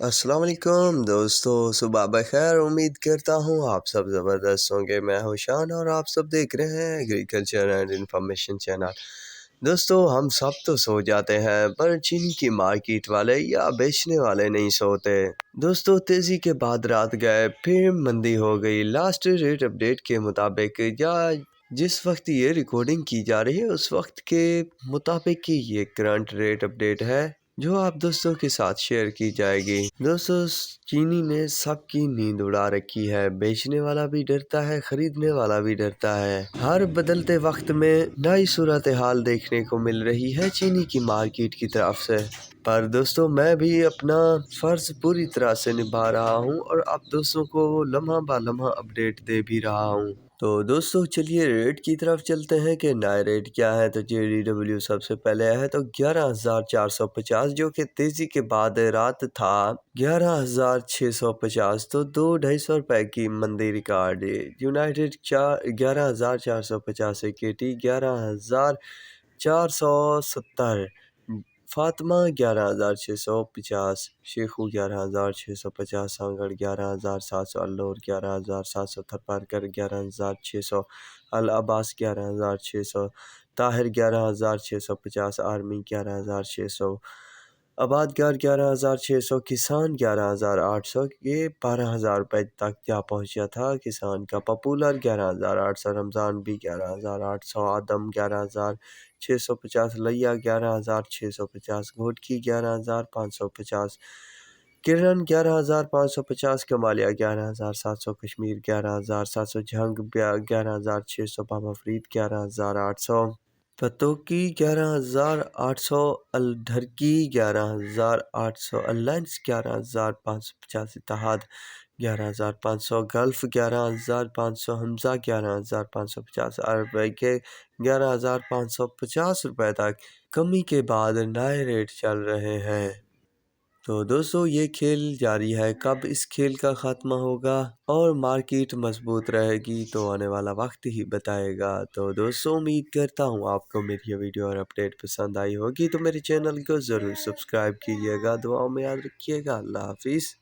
السلام علیکم دوستو، صبح بخیر۔ امید کرتا ہوں آپ سب زبردست ہوں گے۔ میں ہوں شان اور آپ سب دیکھ رہے ہیں ایگریکلچر اینڈ انفارمیشن چینل۔ دوستو ہم سب تو سو جاتے ہیں، پر چینی کی مارکیٹ والے یا بیچنے والے نہیں سوتے۔ دوستو تیزی کے بعد رات گئے، پھر مندی ہو گئی۔ لاسٹ ریٹ اپڈیٹ کے مطابق یا جس وقت یہ ریکارڈنگ کی جا رہی ہے اس وقت کے مطابق یہ کرنٹ ریٹ اپڈیٹ ہے جو آپ دوستوں کے ساتھ شیئر کی جائے گی۔ دوستو چینی نے سب کی نیند اڑا رکھی ہے، بیچنے والا بھی ڈرتا ہے، خریدنے والا بھی ڈرتا ہے۔ ہر بدلتے وقت میں نئی صورتحال دیکھنے کو مل رہی ہے چینی کی مارکیٹ کی طرف سے، پر دوستو میں بھی اپنا فرض پوری طرح سے نبھا رہا ہوں اور آپ دوستوں کو لمحہ با لمحہ اپڈیٹ دے بھی رہا ہوں۔ تو دوستو چلیے ریٹ کی طرف چلتے ہیں کہ نئے ریٹ کیا ہے۔ تو JDW سب سے پہلے ہے تو 11,450 جو کہ تیزی کے بعد رات تھا 11,650، تو 200-250 روپے کی مندی record. United 11,450 KT 11,470، Fatima 11,650، Shekau 11,650، سانگڑ 11,700، اللور 11,700، تھپرکر 11,600، العباس 11,600، Tahir 11,650، army 11,600، آباد گار 11,600، کسان 11,800، یہ 12,000 روپے تک جا پہنچا تھا کسان کا۔ پاپولر 11,800، رمضان بھی 11,800، آدم 11,650، لیا 11,650، گھوٹکی 11,550، کرن 11,550، کمالیہ 11,700، کشمیر 11,700، جھنگ 11,600، بابا فرید 11,800، پتوکی 11,800، الڈھرکی 11,800، الائنس 11,550، اتحاد 11,500، گلف 11,500، حمزہ 11,550، عربی کے 11,550 روپے تک کمی کے بعد نئے ریٹ چل رہے ہیں۔ تو دوستو یہ کھیل جاری ہے، کب اس کھیل کا خاتمہ ہوگا اور مارکیٹ مضبوط رہے گی تو آنے والا وقت ہی بتائے گا۔ تو دوستو امید کرتا ہوں آپ کو میری یہ ویڈیو اور اپڈیٹ پسند آئی ہوگی، تو میرے چینل کو ضرور سبسکرائب کیجیے گا، دعاؤں میں یاد رکھیے گا۔ اللہ حافظ۔